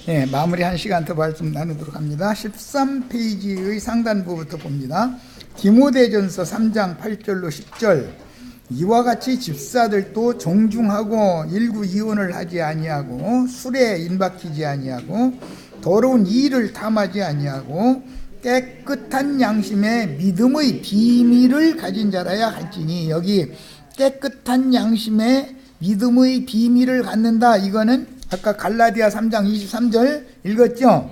예, 마무리 한 시간 더 말씀 나누도록 합니다. 13페이지의 상단부부터 봅니다. 디모데전서 3장 8절로 10절. 이와 같이 집사들도 정중하고 일구 이혼을 하지 아니하고 술에 인박히지 아니하고 더러운 일을 탐하지 아니하고 깨끗한 양심에 믿음의 비밀을 가진 자라야 할지니, 여기 깨끗한 양심에 믿음의 비밀을 갖는다, 이거는 아까 갈라디아 3장 23절 읽었죠?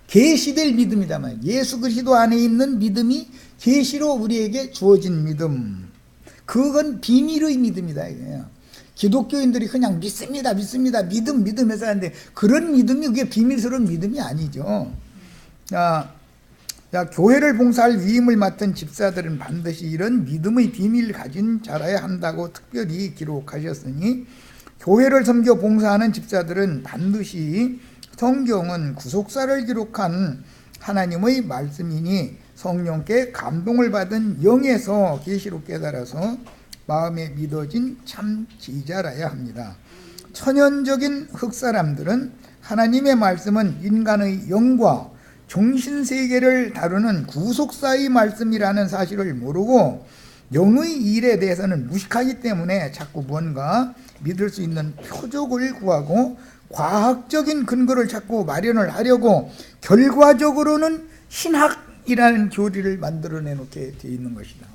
계시될 믿음이다 말이에요. 예수 그리스도 안에 있는 믿음이 계시로 우리에게 주어진 믿음, 그건 비밀의 믿음이다 이거예요. 기독교인들이 그냥 믿습니다 믿음해서 하는데, 그런 믿음이 그게 비밀스러운 믿음이 아니죠. 자, 교회를 봉사할 위임을 맡은 집사들은 반드시 이런 믿음의 비밀을 가진 자라야 한다고 특별히 기록하셨으니, 교회를 섬겨 봉사하는 집사들은 반드시 성경은 구속사를 기록한 하나님의 말씀이니 성령께 감동을 받은 영에서 계시로 깨달아서 마음에 믿어진 참 지자라야 합니다. 천연적인 흑사람들은 하나님의 말씀은 인간의 영과 정신세계를 다루는 구속사의 말씀이라는 사실을 모르고 영의 일에 대해서는 무식하기 때문에 자꾸 뭔가 믿을 수 있는 표적을 구하고 과학적인 근거를 자꾸 마련을 하려고 결과적으로는 신학이라는 교리를 만들어내 놓게 되어 있는 것이다.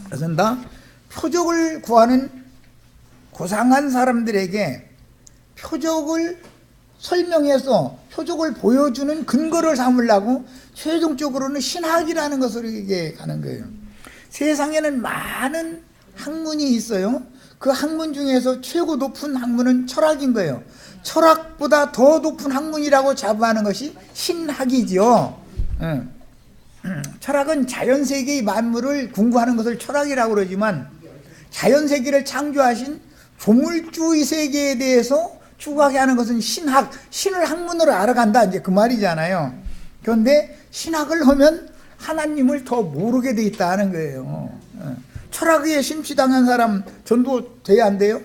그것은 다 표적을 구하는 고상한 사람들에게 표적을 설명해서 표적을 보여주는 근거를 삼으려고 최종적으로는 신학이라는 것으로 가는 거예요. 세상에는 많은 학문이 있어요. 그 학문 중에서 최고 높은 학문은 철학인 거예요. 철학보다 더 높은 학문이라고 자부하는 것이 신학이죠. 철학은 자연세계의 만물을 궁구하는 것을 철학이라고 그러지만, 자연세계를 창조하신 조물주의 세계에 대해서 추구하게 하는 것은 신학, 신을 학문으로 알아간다, 이제 그 말이잖아요. 그런데 신학을 하면 하나님을 더 모르게 돼 있다는 거예요. 철학에 심취당한 사람 전도 돼야 안 돼요?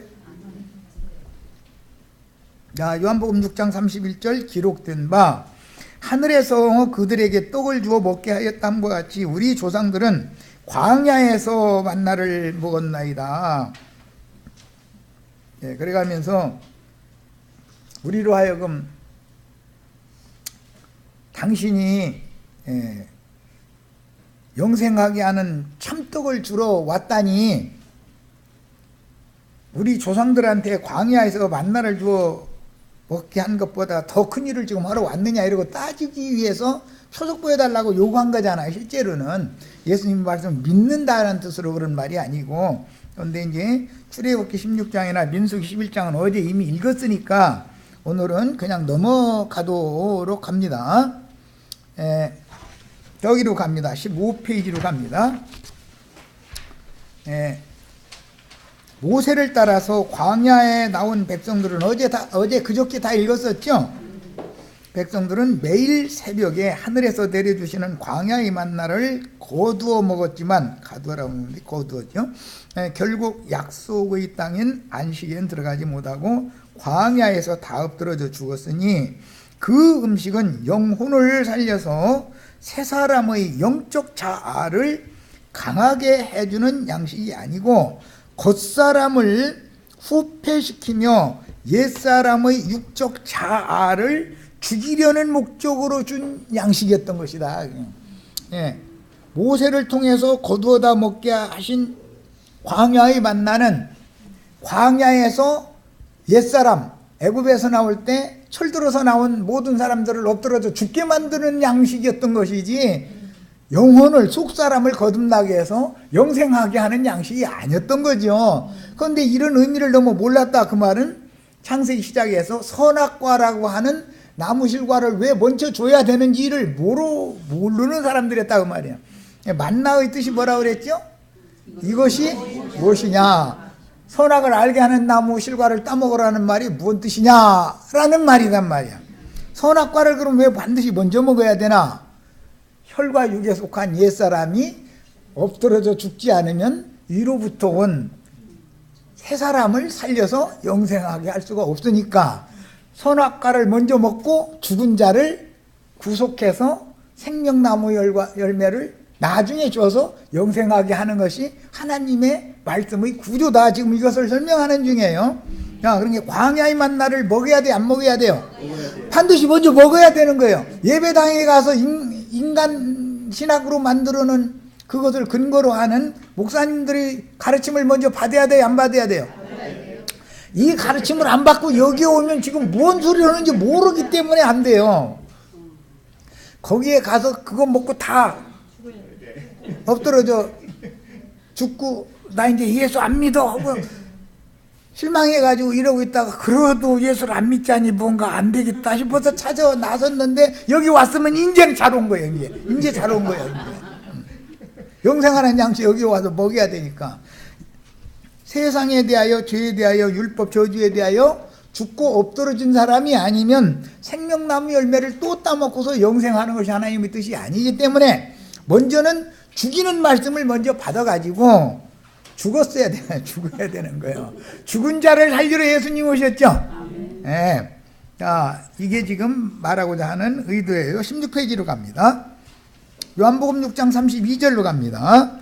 자, 요한복음 6장 31절 기록된 바, 하늘에서 그들에게 떡을 주어 먹게 하였다함과 같이 우리 조상들은 광야에서 만나를 먹었나이다. 예, 그래가면서 우리로 하여금 당신이 영생하게 하는 참떡을 주러 왔다니, 우리 조상들한테 광야에서 만나를 주어 먹게 한 것보다 더 큰 일을 지금 하러 왔느냐 이러고 따지기 위해서 표적 보여달라고 요구한 거잖아요. 실제로는 예수님 말씀 믿는다는 뜻으로 그런 말이 아니고. 그런데 이제 출애굽기 16장이나 민수기 11장은 어제 이미 읽었으니까 오늘은 그냥 넘어가도록 합니다. 여기로 갑니다. 15페이지로 갑니다. 모세를 따라서 광야에 나온 백성들은 어제 그저께 다 읽었었죠? 백성들은 매일 새벽에 하늘에서 내려주시는 광야의 만나를 거두어 먹었지만, 가두어라고 하는데 거두었죠. 결국 약속의 땅인 안식에는 들어가지 못하고 광야에서 다 엎드러져 죽었으니, 그 음식은 영혼을 살려서 새 사람의 영적 자아를 강하게 해주는 양식이 아니고 겉사람을 후패시키며 옛사람의 육적 자아를 죽이려는 목적으로 준 양식이었던 것이다. 예. 모세를 통해서 거두어다 먹게 하신 광야의 만나는 광야에서 옛사람, 애굽에서 나올 때 철들어서 나온 모든 사람들을 엎드려서 죽게 만드는 양식이었던 것이지, 영혼을, 속사람을 거듭나게 해서 영생하게 하는 양식이 아니었던 거죠. 그런데 이런 의미를 너무 몰랐다, 그 말은 창세기 시작에서 선악과라고 하는 나무실과를 왜 먼저 줘야 되는지를 모르는 사람들이었다, 그 말이에요. 만나의 뜻이 뭐라고 그랬죠? 이것이 무엇이냐, 선악을 알게 하는 나무 실과를 따먹으라는 말이 무슨 뜻이냐라는 말이란 말이야. 선악과를 그럼 왜 반드시 먼저 먹어야 되나? 혈과 육에 속한 옛사람이 엎드러져 죽지 않으면 위로부터 온 새 사람을 살려서 영생하게 할 수가 없으니까 선악과를 먼저 먹고 죽은 자를 구속해서 생명나무 열매를 나중에 줘서 영생하게 하는 것이 하나님의 말씀의 구조다. 지금 이것을 설명하는 중이에요. 자, 그러니까 광야의 만나를 먹어야 돼, 안 먹어야 돼요? 반드시 먼저 먹어야 되는 거예요. 예배당에 가서 인간 신학으로 만들어놓은 그것을 근거로 하는 목사님들의 가르침을 먼저 받아야 돼요, 안 받아야 돼요? 이 가르침을 안 받고 여기 오면 지금 뭔 소리 하는지 모르기 때문에 안 돼요. 거기에 가서 그거 먹고 다 엎드러져 죽고 나 이제 예수 안 믿어 하고 실망해가지고 이러고 있다가 그래도 예수를 안 믿자니 뭔가 안 되겠다 싶어서 찾아 나섰는데 여기 왔으면 이제는 잘 온 거예요. 이제 잘 온 거예요. 영생하는 양식 여기 와서 먹여야 되니까. 세상에 대하여, 죄에 대하여, 율법 저주에 대하여 죽고 엎드러진 사람이 아니면 생명나무 열매를 또 따먹고서 영생하는 것이 하나님의 뜻이 아니기 때문에 먼저는 죽이는 말씀을 먼저 받아가지고 죽어야 되는 거예요. 죽은 자를 살리러 예수님 오셨죠? 네. 자, 이게 지금 말하고자 하는 의도예요. 16페이지로 갑니다. 요한복음 6장 32절로 갑니다.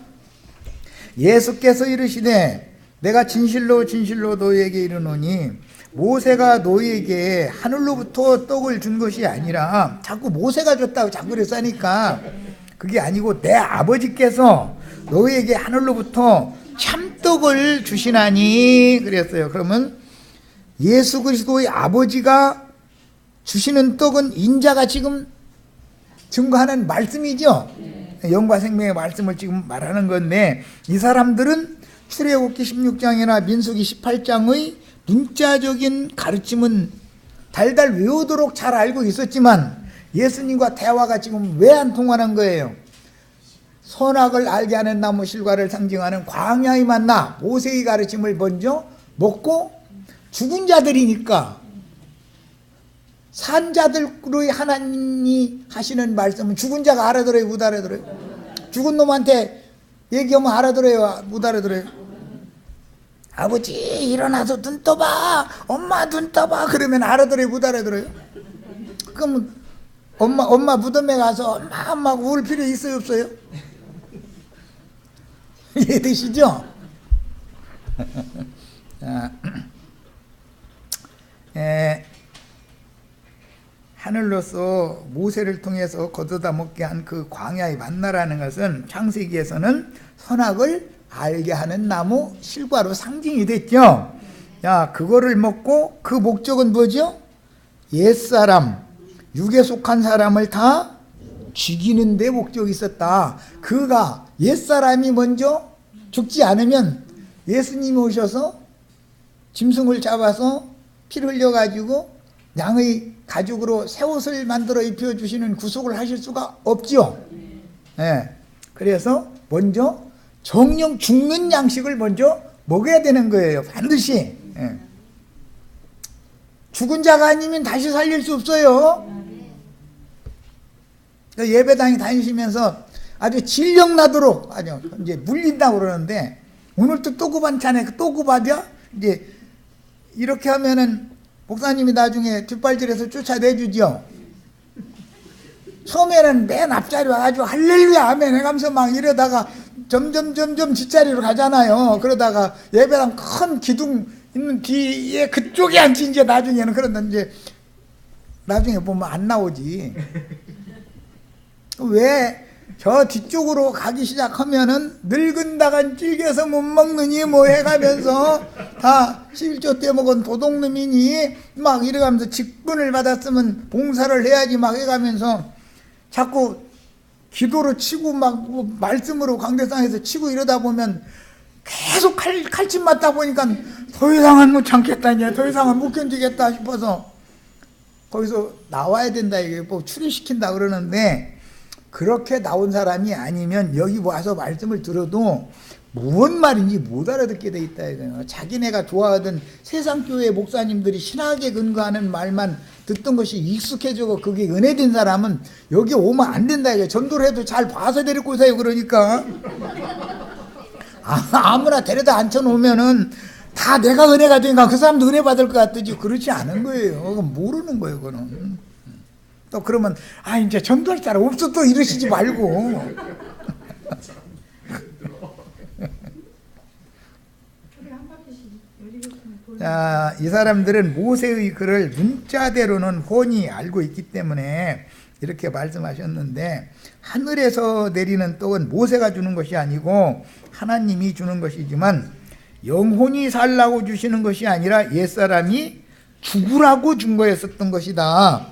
예수께서 이르시되 내가 진실로 진실로 너희에게 이르노니 모세가 너희에게 하늘로부터 떡을 준 것이 아니라 자꾸 모세가 줬다고 자꾸 그랬으니까 그게 아니고 내 아버지께서 너희에게 하늘로부터 참떡을 주시나니 그랬어요. 그러면 예수 그리스도의 아버지가 주시는 떡은 인자가 지금 증거하는 말씀이죠. 영과 생명의 말씀을 지금 말하는 건데 이 사람들은 출애굽기 16장이나 민수기 18장의 문자적인 가르침은 달달 외우도록 잘 알고 있었지만 예수님과 대화가 지금 왜 안 통하는 거예요? 선악을 알게 하는 나무 실과를 상징하는 광야의 만나 모세의 가르침을 먼저 먹고 죽은 자들이니까 산자들의 하나님이 하시는 말씀은 죽은 자가 알아들어요, 못 알아들어요? 죽은 놈한테 얘기하면 알아들어요, 못 알아들어요? 아버지 일어나서 눈 떠봐, 엄마 눈 떠봐 그러면 알아들어요, 못 알아들어요? 그럼 엄마 무덤에 가서 엄마 울 필요 있어요, 없어요? 이해되시죠? 하늘로서 모세를 통해서 거두다 먹게 한 그 광야의 만나라는 것은 창세기에서는 선악을 알게 하는 나무 실과로 상징이 됐죠. 야, 그거를 먹고 그 목적은 뭐죠? 옛사람, 육에 속한 사람을 다 죽이는 데 목적이 있었다. 그가 옛사람이 먼저 죽지 않으면 예수님이 오셔서 짐승을 잡아서 피를 흘려가지고 양의 가죽으로 새 옷을 만들어 입혀주시는 구속을 하실 수가 없죠. 네. 그래서 먼저 정령 죽는 양식을 먼저 먹어야 되는 거예요. 반드시. 네. 죽은 자가 아니면 다시 살릴 수 없어요. 예배당에 다니시면서 아주 질력 나도록 아주 이제 물린다고 그러는데 오늘도 또그 반찬에 또그 밥이야? 이제 이렇게 하면은 목사님이 나중에 뒷발질해서 쫓아내주죠. 처음에는 맨 앞자리 와가지고 할렐루야 아멘 해가면서 막 이러다가 점점 뒷자리로 가잖아요. 그러다가 예배당 큰 기둥 있는 뒤에 그쪽에 앉지 이제 나중에는 그런데 이제 나중에 보면 안 나오지. 왜 저 뒤쪽으로 가기 시작하면은 늙은다간 찔겨서 못 먹느니 뭐 해가면서 다 11조 때 먹은 도둑놈이니 막 이래가면서 직분을 받았으면 봉사를 해야지 막 해가면서 자꾸 기도로 치고 막 말씀으로 강대상에서 치고 이러다 보면 계속 칼집 맞다 보니까 더 이상은 못 참겠다 이제 더 이상은 못 견디겠다 싶어서 거기서 나와야 된다 이게 뭐 추리시킨다 그러는데 그렇게 나온 사람이 아니면 여기 와서 말씀을 들어도 무슨 말인지 못 알아듣게 돼 있다 이거예요. 자기네가 좋아하던 세상교회 목사님들이 신학에 근거하는 말만 듣던 것이 익숙해지고 그게 은혜된 사람은 여기 오면 안 된다 이거예요. 전도를 해도 잘 봐서 데리고 오세요. 그러니까 아무나 데려다 앉혀놓으면은 다 내가 은혜가 되니까 그 사람도 은혜 받을 것 같듯이 그렇지 않은 거예요. 그건 모르는 거예요, 그거는. 또 그러면 이제 전도할 사람 없어 또 이러시지 말고. 자, 이 사람들은 모세의 글을 문자대로는 훤히 알고 있기 때문에 이렇게 말씀하셨는데, 하늘에서 내리는 떡은 모세가 주는 것이 아니고 하나님이 주는 것이지만 영혼이 살라고 주시는 것이 아니라 옛사람이 죽으라고 준 거였었던 것이다.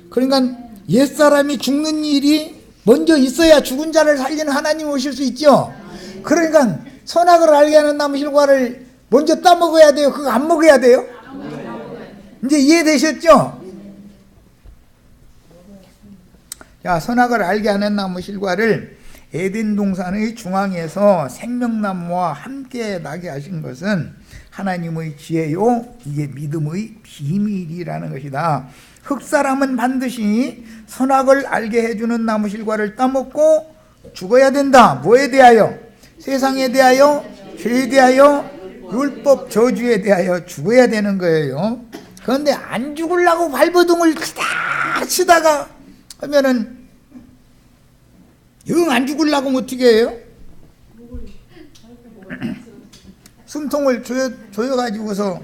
그러니까 옛사람이 죽는 일이 먼저 있어야 죽은 자를 살리는 하나님이 오실 수 있죠. 그러니까 선악을 알게 하는 나무 실과를 먼저 따먹어야 돼요? 그거 안 먹어야 돼요? 이제 이해되셨죠? 자, 선악을 알게 하는 나무 실과를 에덴 동산의 중앙에서 생명나무와 함께 나게 하신 것은 하나님의 지혜요, 이게 믿음의 비밀이라는 것이다. 흙사람은 반드시 선악을 알게 해주는 나무 실과를 따먹고 죽어야 된다. 뭐에 대하여? 세상에 대하여, 죄에 대하여, 율법 저주에 대하여 죽어야 되는 거예요. 그런데 안 죽으려고 발버둥을 치다가 하면은 영 안 죽으려고 어떻게 해요? 숨통을 조여가지고서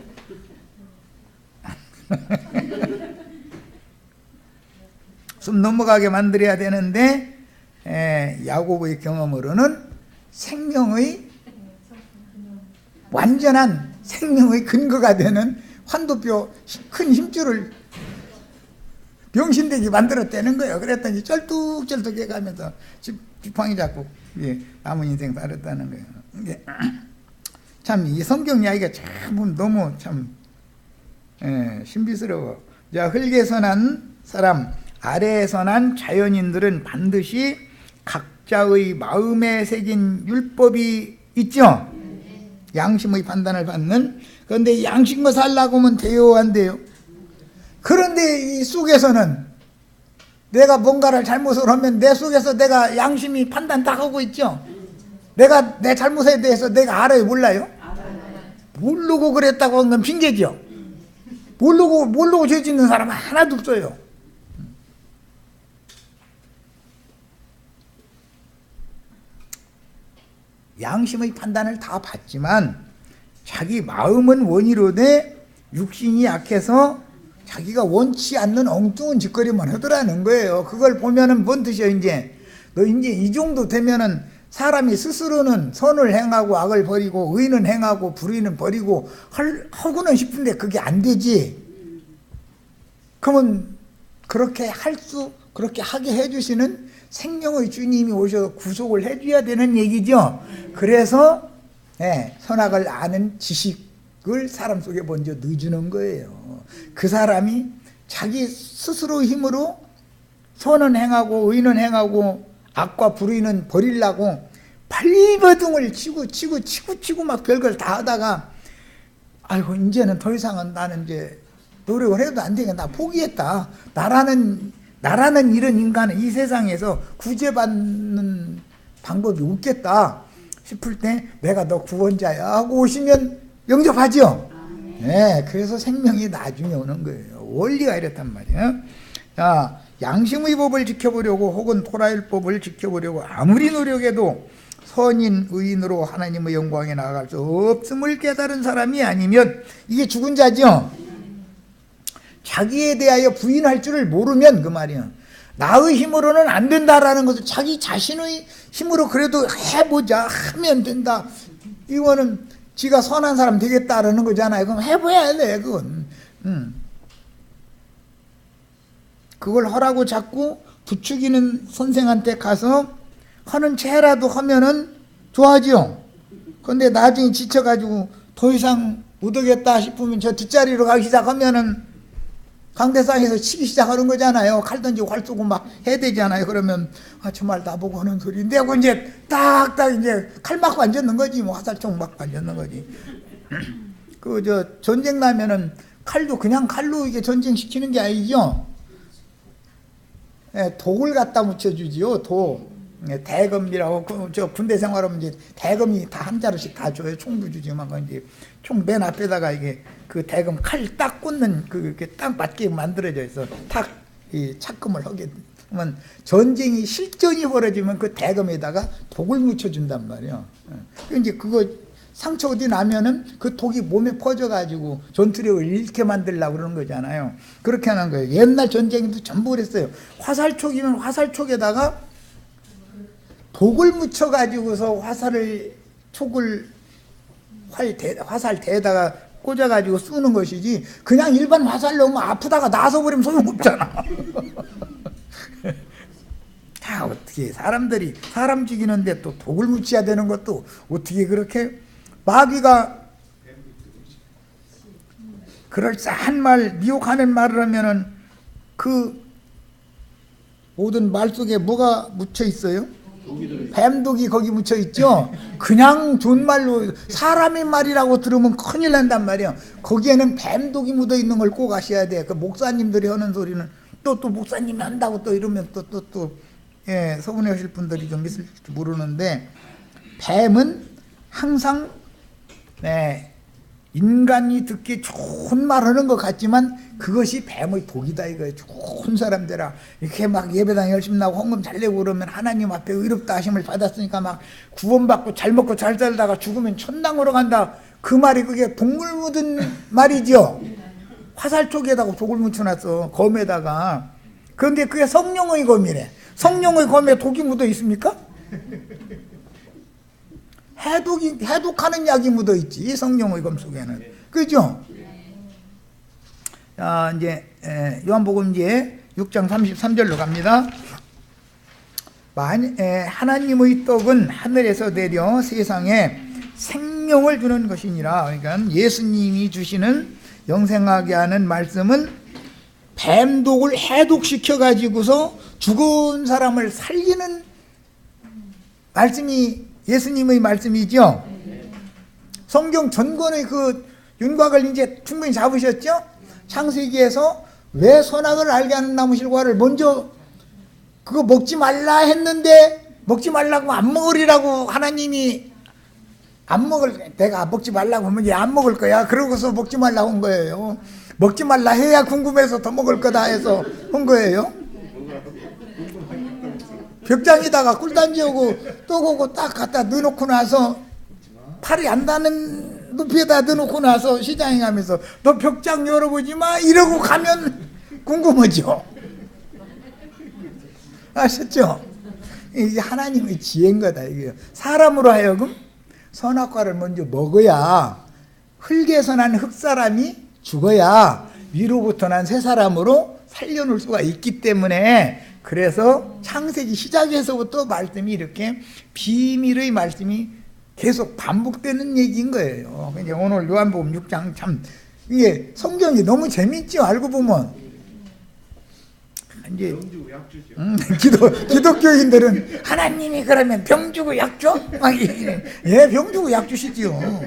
숨 넘어가게 만들어야 되는데, 야곱의 경험으로는 생명의 완전한 생명의 근거가 되는 환도뼈 큰 힘줄을 병신되게 만들었다는 거예요. 그랬더니 쩔뚝쩔뚝 해가면서 지팡이 잡고 남은 인생 살았다는 거예요. 참 이 성경 이야기가 참 너무 참 신비스러워. 자, 흙에서 난 사람, 아래에서 난 자연인들은 반드시 각자의 마음에 새긴 율법이 있죠. 양심의 판단을 받는. 그런데 양심과 살라고 하면 돼요, 안 돼요? 그런데 이 속에서는 내가 뭔가를 잘못을 하면 내 속에서 내가 양심이 판단 다 하고 있죠. 내가 내 잘못에 대해서 내가 알아요, 몰라요? 모르고 그랬다고 하는 건 핑계죠. 모르고 죄 짓는 사람은 하나도 없어요. 양심의 판단을 다 받지만 자기 마음은 원이로되 육신이 약해서 자기가 원치 않는 엉뚱한 짓거리만 하더라는 거예요. 그걸 보면은 뭔 뜻이야? 이제 너 이제 이 정도 되면은 사람이 스스로는 선을 행하고 악을 버리고 의는 행하고 불의는 버리고 하고는 싶은데 그게 안 되지. 그러면 그렇게 하게 해주시는 생명의 주님이 오셔서 구속을 해줘야 되는 얘기죠. 그래서 선악을 아는 지식을 사람 속에 먼저 넣어주는 거예요. 그 사람이 자기 스스로의 힘으로 선은 행하고 의는 행하고 악과 불의는 버리려고 발버둥을 치고 막 별걸 다 하다가 아이고 이제는 더 이상은 나는 이제 노력을 해도 안 되겠다. 나 포기했다. 나라는 이런 인간은 이 세상에서 구제받는 방법이 없겠다 싶을 때 내가 너 구원자야 하고 오시면 영접하죠. 네, 그래서 생명이 나중에 오는 거예요. 원리가 이렇단 말이에요. 자, 양심의 법을 지켜보려고 혹은 토라율법을 지켜보려고 아무리 노력해도 선인 의인으로 하나님의 영광에 나아갈 수 없음을 깨달은 사람이 아니면 이게 죽은 자죠. 자기에 대하여 부인할 줄을 모르면 그 말이야. 나의 힘으로는 안 된다라는 것을 자기 자신의 힘으로 그래도 해보자 하면 된다. 이거는 지가 선한 사람 되겠다라는 거잖아요. 그럼 해봐야 돼 그건. 그걸 하라고 자꾸 부추기는 선생한테 가서 하는 채라도 하면은 좋아하죠. 그런데 나중에 지쳐가지고 더 이상 못하겠다 싶으면 저 뒷자리로 가기 시작하면은 강대상에서 치기 시작하는 거잖아요. 칼 던지고 활 쏘고 막 해야 되잖아요. 그러면 정말 나보고 하는 소리인데 하고 이제 딱딱 이제 칼 맞고 앉았는 거지. 뭐 화살총 맞고 앉았는 거지. 전쟁 나면은 칼도 그냥 칼로 이게 전쟁시키는 게 아니죠. 독을 갖다 묻혀주지요. 독. 대검이라고 저 군대 생활하면 이제 대검이 다 한 자루씩 다 줘요. 총도 주지만 이제 총 맨 앞에다가 이게 그 대검 칼 딱 꽂는 그게 딱 맞게 만들어져 있어. 탁 이 착금을 하게 되면 전쟁이 실전이 벌어지면 그 대검에다가 독을 묻혀준단 말이에요. 이제 그거 상처 어디 나면은 그 독이 몸에 퍼져가지고 전투력을 잃게 만들려고 그러는 거잖아요. 그렇게 하는 거예요. 옛날 전쟁도 전부 그랬어요. 화살촉이면 화살촉에다가 독을 묻혀가지고서 화살 대에다가 꽂아가지고 쏘는 것이지, 그냥 일반 화살 넣으면 아프다가 나서버리면 소용없잖아. 다 어떻게 사람들이 사람 죽이는데 또 독을 묻혀야 되는 것도 어떻게 그렇게 마귀가 그럴싸한 말, 미혹하는 말을 하면은 그 모든 말 속에 뭐가 묻혀 있어요? 뱀독이 거기 묻혀 있죠. 그냥 존말로 사람의 말이라고 들으면 큰일 난단 말이에요. 거기에는 뱀독이 묻어 있는 걸 꼭 아셔야 돼. 그 목사님들이 하는 소리는 또 목사님이 한다고 또 이러면 또 서운해하실 분들이 좀 있을지 모르는데, 뱀은 항상 인간이 듣기 좋은 말 하는 것 같지만 그것이 뱀의 독이다 이거예요. 좋은 사람들아 이렇게 막 예배당 열심히 나고 헌금 잘 내고 그러면 하나님 앞에 의롭다 하심을 받았으니까 막 구원받고 잘 먹고 잘 살다가 죽으면 천당으로 간다. 그 말이 그게 독물 묻은 말이죠. 화살촉에다가 독을 묻혀놨어, 검에다가. 그런데 그게 성령의 검이래. 성령의 검에 독이 묻어 있습니까? 해독하는 약이 묻어 있지, 성령의 검 속에는. 그죠? 자, 이제 요한복음 이제 6장 33절로 갑니다. 하나님의 떡은 하늘에서 내려 세상에 생명을 주는 것이니라. 그러니까 예수님이 주시는 영생하게 하는 말씀은 뱀독을 해독시켜 가지고서 죽은 사람을 살리는 말씀이 예수님의 말씀이죠. 성경 전권의 그 윤곽을 이제 충분히 잡으셨죠? 창세기에서 왜 선악을 알게 하는 나무 실과를 먼저 그거 먹지 말라 했는데, 먹지 말라고 안 먹으리라고 하나님이 내가 먹지 말라고 하면 얘 안 먹을 거야. 그러고서 먹지 말라고 한 거예요. 먹지 말라 해야 궁금해서 더 먹을 거다 해서 한 거예요. 벽장에다가 꿀단지 오고 떡오고 딱 갖다 넣어놓고 나서 팔이 안 닿는 높이에다 넣어놓고 나서 시장에 가면서 너 벽장 열어보지 마 이러고 가면 궁금하죠. 아셨죠? 이게 하나님의 지혜인 거다 이게. 사람으로 하여금 선악과를 먼저 먹어야, 흙에서 난 흙사람이 죽어야 위로부터 난 새 사람으로 살려놓을 수가 있기 때문에, 그래서 창세기 시작에서부터 말씀이 이렇게 비밀의 말씀이 계속 반복되는 얘기인 거예요. 이제 오늘 요한복음 6장 참 이게 성경이 너무 재밌죠. 알고 보면 이제 기독교인들은 하나님이 그러면 병 주고 약 줘? 예, 병 주고 약 주시지요.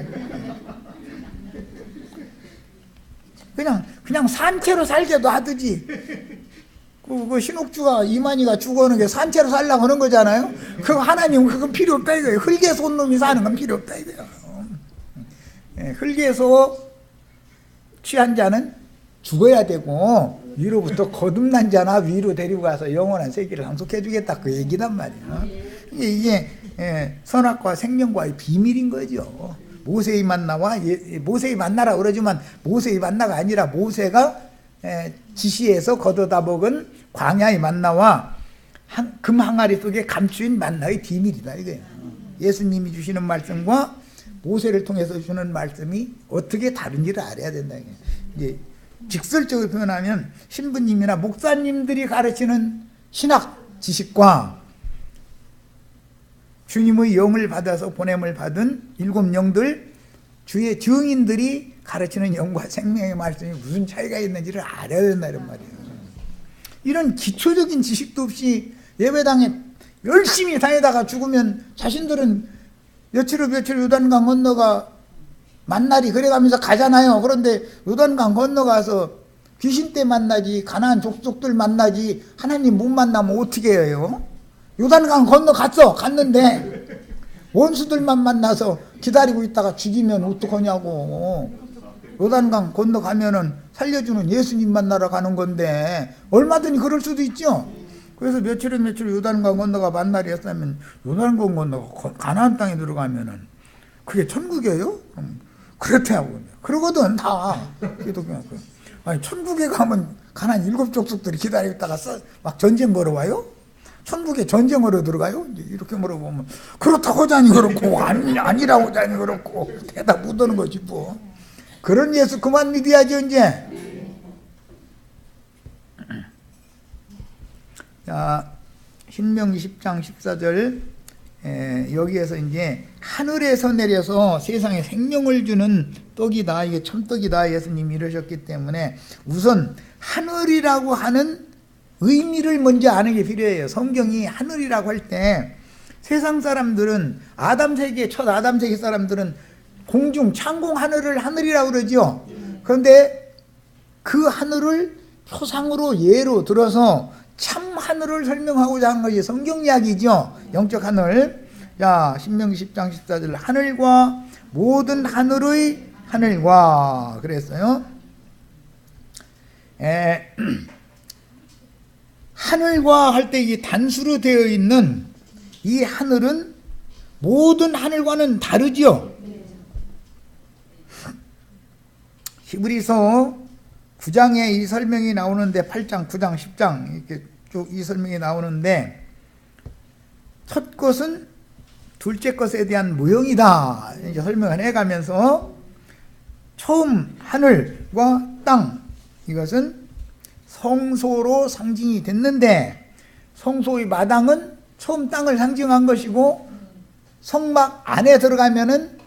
그냥 산채로 살게 놔두지. 그 신옥주가 이만희가 죽어오는 게 산채로 살라고 하는 거잖아요. 그 하나님은 그건 필요 없다 이거예요. 흙에서 온 놈이 사는 건 필요 없다 이거예요. 흙에서 취한 자는 죽어야 되고, 위로부터 거듭난 자나 위로 데리고 가서 영원한 세계를 상속해 주겠다 그 얘기단 말이에요. 이게 선악과 생명과의 비밀인 거죠. 모세의 만나와 모세의 만나라 그러지만 모세의 만나가 아니라 모세가 지시해서 거둬다 먹은 광야의 만나와 금 항아리 속에 감추인 만나의 비밀이다 이거예요. 예수님이 주시는 말씀과 모세를 통해서 주시는 말씀이 어떻게 다른지를 알아야 된다 이거예요. 이제 직설적으로 표현하면 신부님이나 목사님들이 가르치는 신학 지식과 주님의 영을 받아서 보냄을 받은 일곱 영들, 주의 증인들이 가르치는 영과 생명의 말씀이 무슨 차이가 있는지를 알아야 된다 이런 말이에요. 이런 기초적인 지식도 없이 예배당에 열심히 다니다가 죽으면 자신들은 며칠 요단강 건너가 만나리 그래가면서 가잖아요. 그런데 요단강 건너가서 귀신 때 만나지, 가나안 족속들 만나지, 하나님 못 만나면 어떻게 해요? 요단강 건너갔어. 갔는데 원수들만 만나서 기다리고 있다가 죽이면 어떡하냐고. 요단강 건너가면은 살려주는 예수님 만나러 가는 건데 얼마든지 그럴 수도 있죠. 그래서 며칠에 요단강 건너가 만날이었다면 요단강 건너가 가나안 땅에 들어가면은 그게 천국이에요? 그렇다고. 그러거든 다. 기독교는. 아니 천국에 가면 가나안 7 족속들이 기다리고 있다가 막 전쟁 걸어와요? 천국에 전쟁으로 들어가요? 이렇게 물어보면 그렇다고 하자니 그렇고 아니라고 하자니 그렇고 대답 못하는 거지 뭐. 그런 예수 그만 믿어야지 이제. 자, 신명기 10장 14절 여기에서 이제 하늘에서 내려서 세상에 생명을 주는 떡이다. 이게 참떡이다. 예수님이 이러셨기 때문에 우선 하늘이라고 하는 의미를 먼저 아는 게 필요해요. 성경이 하늘이라고 할 때 세상 사람들은 아담 세계 첫 아담 세계 사람들은 공중 창공 하늘을 하늘이라고 그러죠. 그런데 그 하늘을 표상으로 예로 들어서 참 하늘을 설명하고자 하는 것이 성경 이야기죠. 영적 하늘. 자, 신명기 10장 14절 하늘과 모든 하늘의 하늘과 그랬어요. 하늘과 할 때 이 단수로 되어 있는 이 하늘은 모든 하늘과는 다르죠. 히브리서 9장에 이 설명이 나오는데 8장, 9장, 10장 이렇게 쭉 이 설명이 나오는데 첫 것은 둘째 것에 대한 모형이다. 이제 설명을 해가면서 처음 하늘과 땅 이것은 성소로 상징이 됐는데 성소의 마당은 처음 땅을 상징한 것이고 성막 안에 들어가면은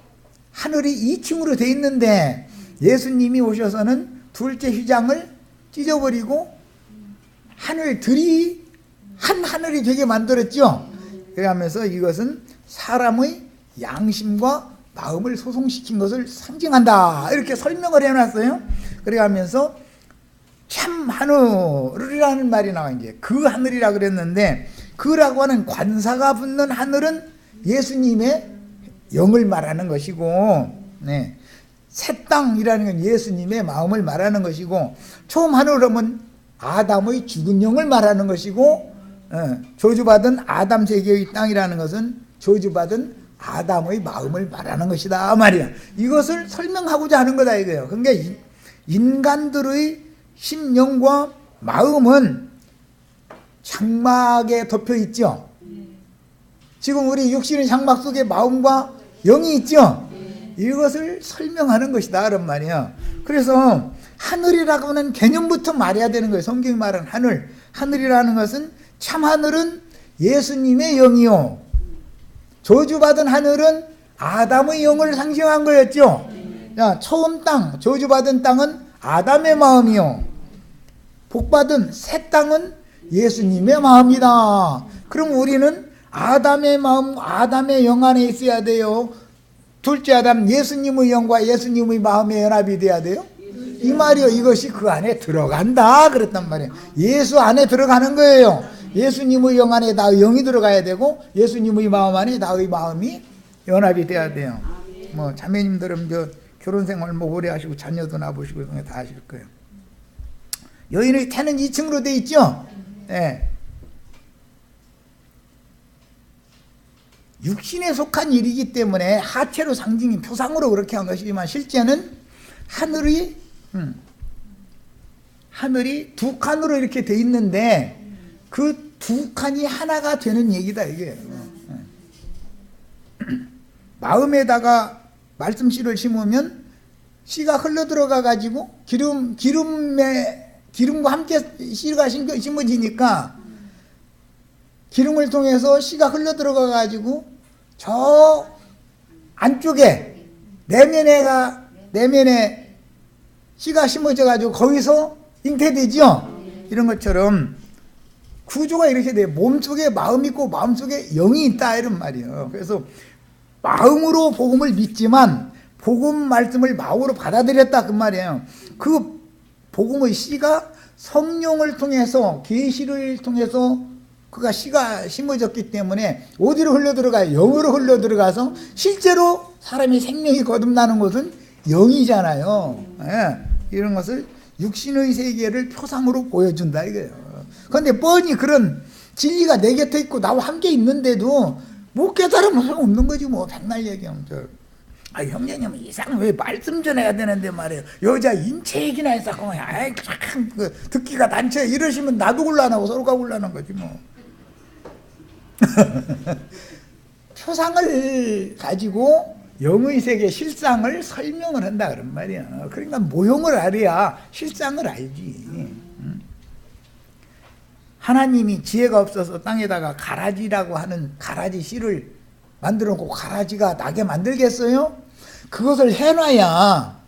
하늘이 2층으로 돼 있는데 예수님이 오셔서는 둘째 휘장을 찢어버리고 하늘들이 한 하늘이 되게 만들었죠. 그러면서 이것은 사람의 양심과 마음을 소송시킨 것을 상징한다. 이렇게 설명을 해놨어요. 그래가면서 참 하늘이라는 말이 나와 이제 그 하늘이라 그랬는데 그라고 하는 관사가 붙는 하늘은 예수님의 영을 말하는 것이고, 네. 새 땅이라는 건 예수님의 마음을 말하는 것이고, 처음 하늘 하면 아담의 죽은 영을 말하는 것이고, 저주받은 아담 세계의 땅이라는 것은 저주받은 아담의 마음을 말하는 것이다 말이야. 이것을 설명하고자 하는 거다 이거예요. 그러니까 인간들의 심령과 마음은 장막에 덮여 있죠. 지금 우리 육신의 장막 속에 마음과 영이 있죠. 이것을 설명하는 것이다 그런 말이야. 그래서 하늘이라고 하는 개념부터 말해야 되는 거예요. 성경이 말하는 하늘. 하늘이라는 것은 참 하늘은 예수님의 영이요, 저주받은 하늘은 아담의 영을 상징한 거였죠. 자, 처음 땅, 저주받은 땅은 아담의 마음이요, 복받은 새 땅은 예수님의 마음이다. 그럼 우리는 아담의 마음, 아담의 영 안에 있어야 돼요. 둘째 아담 예수님의 영과 예수님의 마음의 연합이 돼야 돼요. 이 말이요. 이것이 그 안에 들어간다 그랬단 말이에요. 예수 안에 들어가는 거예요. 예수님의 영 안에 나의 영이 들어가야 되고 예수님의 마음 안에 나의 마음이 연합이 돼야 돼요. 뭐 자매님들은 저 결혼 생활 뭐 오래 하시고 자녀도 낳으시고 다 하실 거예요. 여인의 태는 2층으로 돼 있죠. 네. 육신에 속한 일이기 때문에 하체로 상징이 표상으로 그렇게 한 것이지만 실제는 하늘이 두 칸으로 이렇게 돼 있는데 그 두 칸이 하나가 되는 얘기다 이게. 마음에다가 말씀 씨를 심으면 씨가 흘러 들어가 가지고 기름과 함께 씨가 심어지니까 기름을 통해서 씨가 흘러 들어가 가지고 저 안쪽에 내면에 씨가 심어져 가지고 거기서 잉태되죠. 이런 것처럼 구조가 이렇게 돼요. 몸속에 마음이 있고 마음속에 영이 있다 이런 말이에요. 그래서 마음으로 복음을 믿지만 복음 말씀을 마음으로 받아들였다 그 말이에요. 그 복음의 씨가 성령을 통해서 계시를 통해서 그가 씨가 심어졌기 때문에 어디로 흘러들어가요? 영으로 흘러들어가서 실제로 사람이 생명이 거듭나는 것은 영이잖아요. 예, 이런 것을 육신의 세계를 표상으로 보여준다 이거예요. 그런데 뻔히 그런 진리가 내 곁에 있고 나와 함께 있는데도 못 깨달으면 없는 거지 뭐. 백날 얘기하면 형제님 이상 왜 말씀 전해야 되는데 말이에요. 여자 인체 얘기나 했었고 아이 참 듣기가 단체 이러시면 나도 곤란하고 서로가 곤란한 거지 뭐. 표상을 가지고 영의 세계 실상을 설명을 한다 그런 말이야. 그러니까 모형을 알아야 실상을 알지. 하나님이 지혜가 없어서 땅에다가 가라지라고 하는 가라지 씨를 만들어 놓고 가라지가 나게 만들겠어요? 그것을 해놔야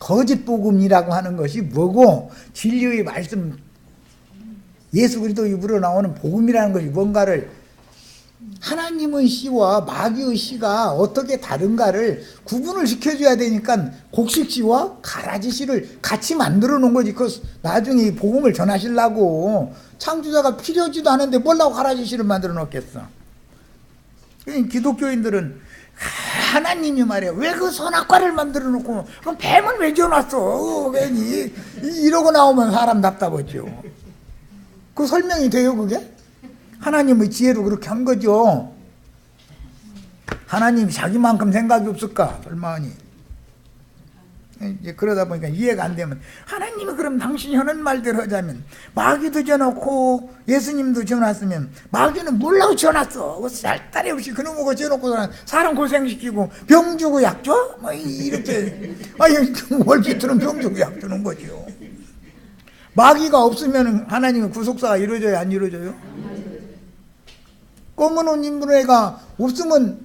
거짓 복음이라고 하는 것이 뭐고 진리의 말씀 예수 그리스도 입으로 나오는 복음이라는 것이 뭔가를 하나님의 씨와 마귀의 씨가 어떻게 다른가를 구분을 시켜줘야 되니까 곡식 씨와 가라지 씨를 같이 만들어 놓은 거지. 그 나중에 이 복음을 전하시려고 창조자가 필요하지도 않은데 뭘라고 가라지 씨를 만들어 놓겠어. 기독교인들은 하나님이 말이야 왜 그 선악과를 만들어 놓고 그럼 뱀은 왜 지어놨어 괜히 이러고 나오면 사람 답답하죠. 그 설명이 돼요 그게? 하나님의 지혜로 그렇게 한 거죠. 하나님이 자기만큼 생각이 없을까? 설마하니. 이제 그러다 보니까 이해가 안 되면 하나님이 그럼 당신이 하는 말대로 하자면 마귀도 지어놓고 예수님도 지어놨으면 마귀는 몰라고 지어놨어. 쌀다리 없이 그놈하고 지어놓고 사람 고생시키고 병 주고 약 줘? 뭐 이렇게 월비트는 병 주고 약 주는 거죠. 마귀가 없으면 하나님의 구속사가 이루어져요 안 이루어져요? 검은 옷 입은 애가 없으면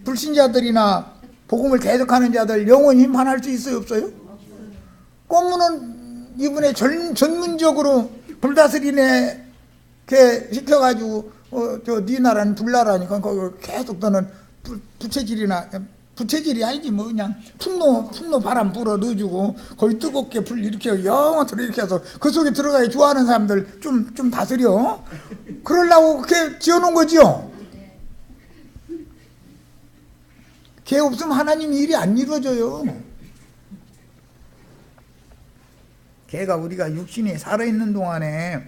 불신자들이나 복음을 대적하는 자들 영원히 힘판할 수 있어요 없어요? 검은 옷 입은 애 전문적으로 불다스리네 게 시켜가지고 네 나라는 불나라니까 거기 계속 너는 부채질이 아니지 뭐 그냥 풍로 바람 불어 넣어주고 거기 뜨겁게 불 일으켜 영원토록 이렇게 해서 그 속에 들어가야 좋아하는 사람들 좀 다스려. 그러려고 그렇게 지어놓은 거지요. 걔 없으면 하나님 일이 안 이루어져요. 걔가 우리가 육신이 살아있는 동안에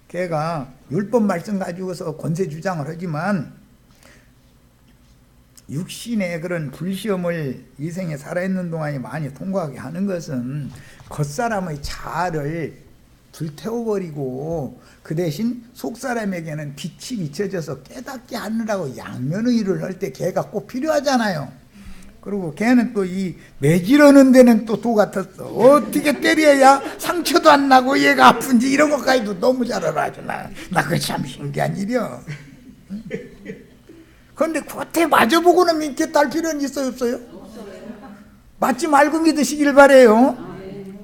걔가 율법 말씀 가지고서 권세 주장을 하지만 육신의 그런 불시험을 이 생에 살아있는 동안에 많이 통과하게 하는 것은 겉사람의 자아를 불태워버리고 그 대신 속사람에게는 빛이 비춰져서 깨닫게 하느라고 양면의 일을 할 때 걔가 꼭 필요하잖아요. 그리고 걔는 또 이 매지르는 데는 또 도 같았어. 어떻게 때려야 상처도 안 나고 얘가 아픈지 이런 것까지도 너무 잘 알아줘. 나 그거 참 신기한 일이야. 그런데 겉에 마주보고는 믿겠다 할 필요는 있어요 없어요? 맞지 말고 믿으시길 바래요.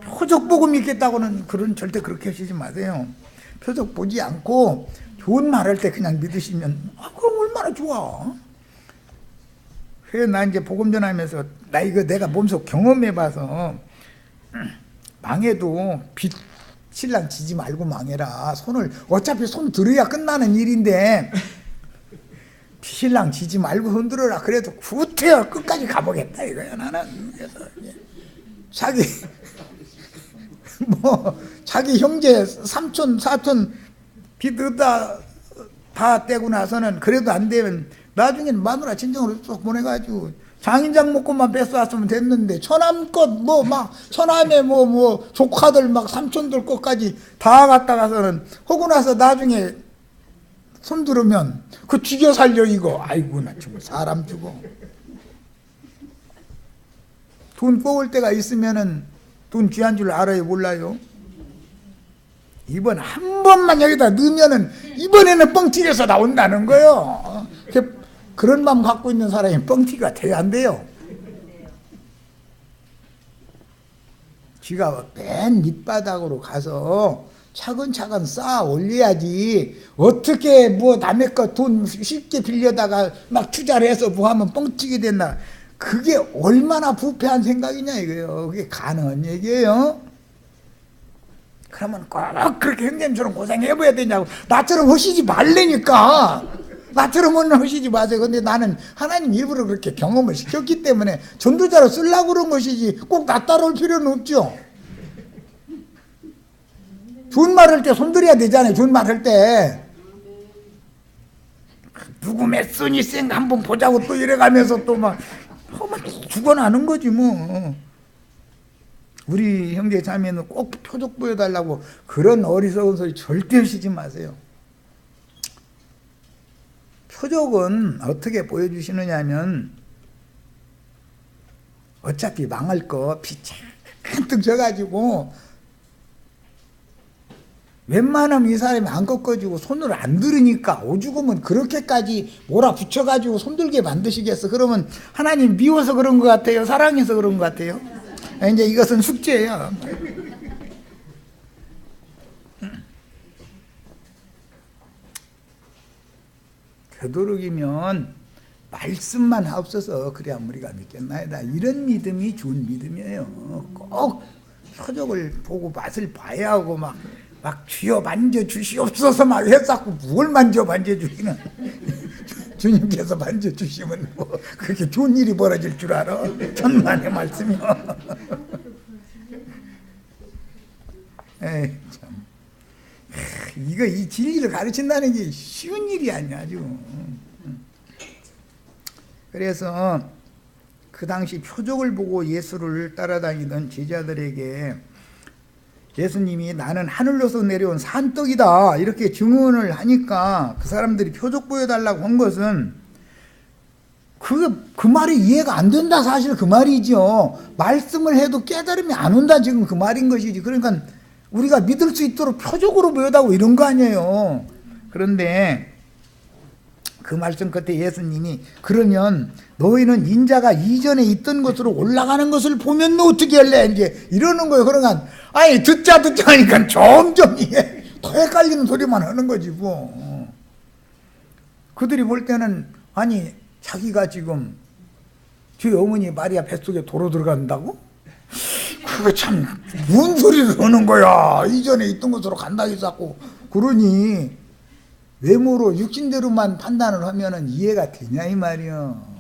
표적 보고 믿겠다고는 절대 그렇게 하시지 마세요. 표적 보지 않고 좋은 말 할 때 그냥 믿으시면 그럼 얼마나 좋아. 그래서 나 이제 복음 전하면서 내가 몸소 경험해봐서 망해도 신랑 지지 말고 망해라. 어차피 손 들어야 끝나는 일인데 신랑 지지 말고 흔들어라. 그래도 구태여 끝까지 가보겠다 이거야 나는. 그래서 자기 형제 삼촌 사촌 빚 다 떼고 나서는 그래도 안 되면 나중엔 마누라 친정으로 쏙 보내가지고 장인장 먹고만 뺏어왔으면 됐는데 처남껏 처남의 조카들 삼촌들 것까지 다 갖다 가서는 하고 나서 나중에 손 들으면 그 죽여 살려 이거. 아이고 나 정말 사람 주고 돈 뽑을 때가 있으면은 돈 귀한 줄 알아요 몰라요? 이번 한 번만 여기다 넣으면은 이번에는 뻥튀기해서 나온다는 거예요. 그런 마음 갖고 있는 사람이 뻥튀기가 돼야 안 돼요. 지가 맨 밑바닥으로 가서 차근차근 쌓아 올려야지. 어떻게 남의 거 돈 쉽게 빌려다가 막 투자를 해서 하면 뻥튀기 된다. 그게 얼마나 부패한 생각이냐 이거예요. 그게 가능한 얘기예요. 그러면 꼭 그렇게 형님처럼 고생해봐야 되냐고. 나처럼 하시지 말래니까. 나처럼은 하시지 마세요. 근데 나는 하나님 일부러 그렇게 경험을 시켰기 때문에 전도자로 쓰려고 그런 것이지 꼭 나 따라올 필요는 없죠. 좋은 말 할 때 손들어야 되잖아요. 좋은 말 할 때. 누구 met 쓰니 쌩 한번 보자고 또 이래가면서 또 막 죽어나는 거지 뭐. 우리 형제 자매는 꼭 표적 보여달라고 그런 어리석은 소리 절대 하시지 마세요. 표적은 어떻게 보여주시느냐 하면 어차피 망할 거 피 잔뜩 져가지고 웬만하면 이 사람이 안 꺾어지고 손을 안 들으니까 오죽하면 그렇게까지 몰아붙여가지고 손들게 만드시겠어. 그러면 하나님 미워서 그런 것 같아요? 사랑해서 그런 것 같아요? 이제 이것은 숙제예요. 되도록이면 말씀만 하옵소서 그래야 우리가 믿겠나이다. 이런 믿음이 좋은 믿음이에요. 꼭 표적을 보고 맛을 봐야 하고 막 쥐어 만져주시옵소서 막 해서 뭘 만져주기는 주님께서 만져주시면 뭐 그렇게 좋은 일이 벌어질 줄 알아? 천만의 말씀이요. 에이, 참. 이거 이 진리를 가르친다는 게 쉬운 일이 아니야 아주. 그래서 그 당시 표적을 보고 예수를 따라다니던 제자들에게 예수님이 나는 하늘로서 내려온 산떡이다 이렇게 증언을 하니까 그 사람들이 표적 보여달라고 한 것은 그 말이 이해가 안 된다. 사실 그 말이죠. 말씀을 해도 깨달음이 안 온다. 지금 그 말인 것이지. 그러니까 우리가 믿을 수 있도록 표적으로 보여달라고 이런 거 아니에요. 그런데 그 말씀 끝에 예수님이 그러면 너희는 인자가 이전에 있던 곳으로 올라가는 것을 보면 너 어떻게 할래? 이제 이러는 거예요. 그러니까 아니 듣자 하니까 점점 이게 더 헷갈리는 소리만 하는 거지 뭐. 그들이 볼 때는 아니 자기가 지금 제 어머니 마리아 뱃속에 도로 들어간다고? 그거 참 뭔 소리를 하는 거야. 이전에 있던 곳으로 간다 해서 그러니 외모로 육신대로만 판단을 하면은 이해가 되냐 이 말이요.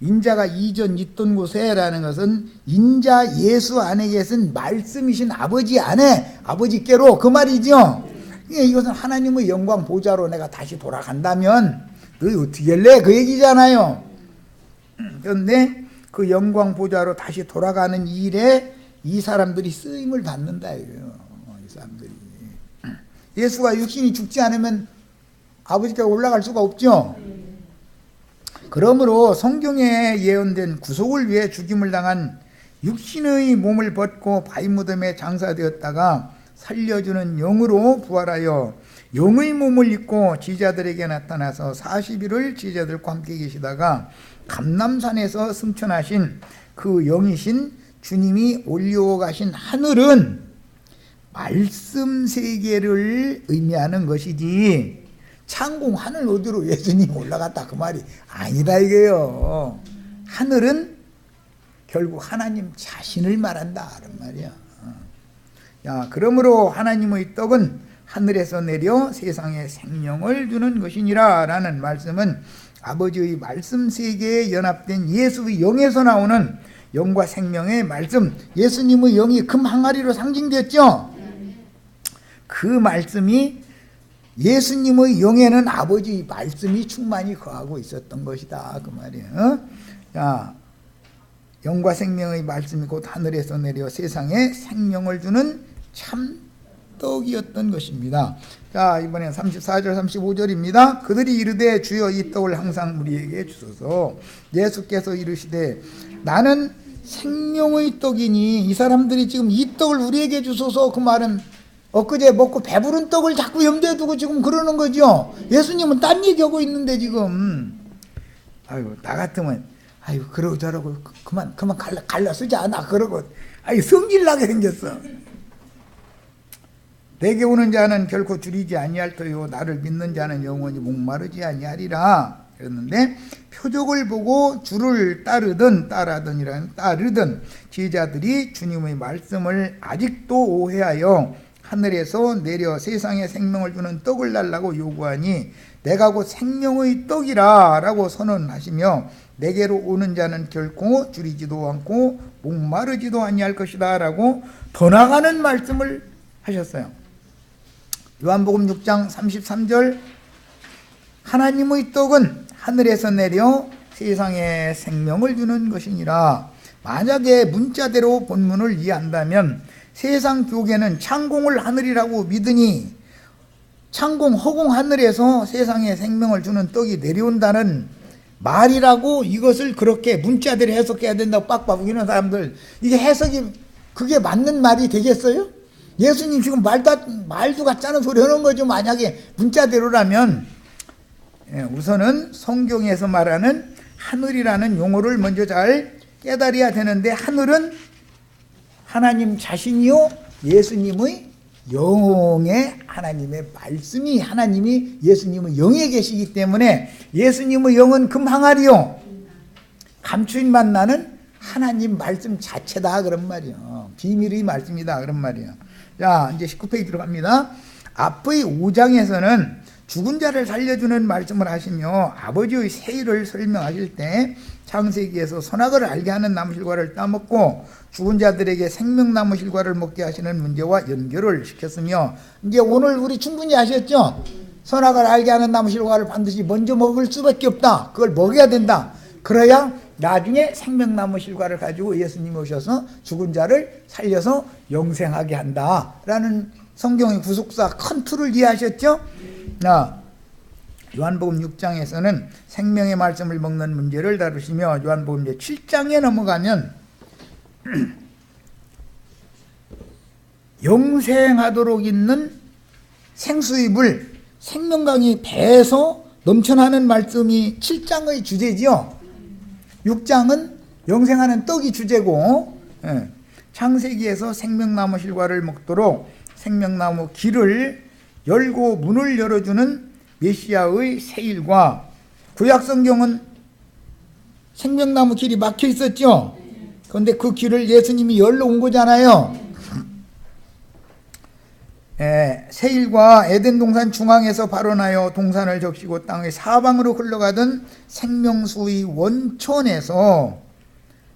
인자가 이전 있던 곳에라는 것은 인자 예수 안에 계신 말씀이신 아버지 안에 아버지께로 그 말이죠. 이것은 하나님의 영광 보좌로 내가 다시 돌아간다면 너희 어떻게 할래? 그 얘기잖아요. 그런데 그 영광 보좌로 다시 돌아가는 일에 이 사람들이 쓰임을 받는다 이거예요. 이 사람들이. 예수가 육신이 죽지 않으면 아버지께 올라갈 수가 없죠. 그러므로 성경에 예언된 구속을 위해 죽임을 당한 육신의 몸을 벗고 바위 무덤에 장사되었다가 살려주는 영으로 부활하여 영의 몸을 입고 지자들에게 나타나서 40일을 지자들과 함께 계시다가 감람산에서 승천하신 그 영이신 주님이 올려 가신 하늘은 말씀 세계를 의미하는 것이지 창공 하늘 어디로 예수님이 올라갔다 그 말이 아니다 이게요. 하늘은 결국 하나님 자신을 말한다 그런 말이야. 야, 그러므로 하나님의 떡은 하늘에서 내려 세상에 생명을 주는 것이니라 라는 말씀은 아버지의 말씀 세계에 연합된 예수의 영에서 나오는 영과 생명의 말씀, 예수님의 영이 금 항아리로 상징됐죠. 그 말씀이 예수님의 영에는 아버지의 말씀이 충만히 거하고 있었던 것이다 그 말이에요. 자, 영과 생명의 말씀이 곧 하늘에서 내려 세상에 생명을 주는 참 떡이었던 것입니다. 자, 이번엔 34절 35절입니다. 그들이 이르되 주여 이 떡을 항상 우리에게 주소서. 예수께서 이르시되 나는 생명의 떡이니. 이 사람들이 지금 이 떡을 우리에게 주소서 그 말은 엊그제 먹고 배부른 떡을 자꾸 염두에 두고 지금 그러는 거죠. 예수님은 딴 얘기하고 있는데 지금 아유 나 같으면 아유 그러고 저러고 그만 갈라 쓰지 않아 그러고 아유 성질나게 생겼어. 내게 오는 자는 결코 줄이지 아니할 터요 나를 믿는 자는 영원히 목마르지 아니하리라. 그랬는데 표적을 보고 주를 따르던 제자들이 주님의 말씀을 아직도 오해하여 하늘에서 내려 세상에 생명을 주는 떡을 달라고 요구하니 내가 곧 생명의 떡이라 라고 선언하시며 내게로 오는 자는 결코 줄이지도 않고 목마르지도 아니할 것이다 라고 더 나가는 말씀을 하셨어요. 요한복음 6장 33절 하나님의 떡은 하늘에서 내려 세상에 생명을 주는 것이니라. 만약에 문자대로 본문을 이해한다면 세상 교계는 창공을 하늘이라고 믿으니 창공 허공 하늘에서 세상에 생명을 주는 떡이 내려온다는 말이라고 이것을 그렇게 문자대로 해석해야 된다고 빡빡 우기는 사람들, 이게 해석이 그게 맞는 말이 되겠어요? 예수님 지금 말도 같지 않은 소리 하는 거죠. 만약에 문자대로라면. 우선은 성경에서 말하는 하늘이라는 용어를 먼저 잘 깨달아야 되는데, 하늘은 하나님 자신이요 예수님의 영의 하나님의 말씀이, 하나님이 예수님의 영에 계시기 때문에 예수님의 영은 금항아리요 감추인만 나는 하나님 말씀 자체다 그런 말이요. 비밀의 말씀이다 그런 말이요. 자, 이제 19페이지로 갑니다. 앞의 5장에서는 죽은 자를 살려주는 말씀을 하시며 아버지의 세일을 설명하실 때 창세기에서 선악을 알게 하는 나무실과를 따먹고 죽은 자들에게 생명나무 실과를 먹게 하시는 문제와 연결을 시켰으며, 이제 오늘 우리 충분히 아셨죠? 선악을 알게 하는 나무 실과를 반드시 먼저 먹을 수밖에 없다. 그걸 먹여야 된다. 그래야 나중에 생명나무 실과를 가지고 예수님이 오셔서 죽은 자를 살려서 영생하게 한다라는 성경의 구속사 큰 틀을 이해하셨죠? 요한복음 6장에서는 생명의 말씀을 먹는 문제를 다루시며 요한복음 7장에 넘어가면 영생하도록 있는 생수의 물, 생명강이 배에서 넘쳐나는 말씀이 7장의 주제지요. 6장은 영생하는 떡이 주제고, 창세기에서 생명나무 실과를 먹도록 생명나무 길을 열고 문을 열어주는 메시아의 세일과, 구약성경은 생명나무 길이 막혀 있었죠. 그런데 그 길을 예수님이 열러 온 거잖아요. 세일과 에덴 동산 중앙에서 발원하여 동산을 적시고 땅의 사방으로 흘러가던 생명수의 원천에서,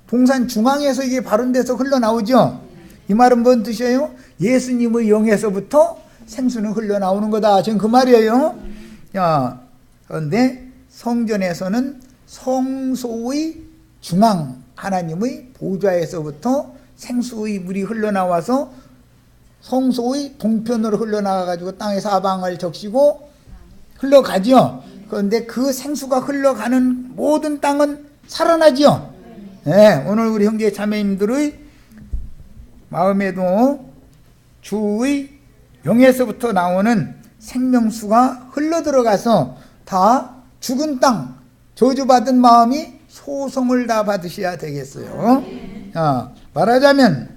동산 중앙에서 이게 발원돼서 흘러나오죠. 이 말은 뭔 뜻이에요? 예수님의 영에서부터 생수는 흘러나오는 거다. 지금 그 말이에요. 그런데 성전에서는 성소의 중앙 하나님의 보좌에서부터 생수의 물이 흘러나와서 성소의 동편으로 흘러나가가지고 땅의 사방을 적시고 흘러가죠. 그런데 그 생수가 흘러가는 모든 땅은 살아나죠. 오늘 우리 형제 자매님들의 마음에도 주의 영에서부터 나오는 생명수가 흘러들어가서 다 죽은 땅, 저주받은 마음이 소성을 다 받으셔야 되겠어요. 말하자면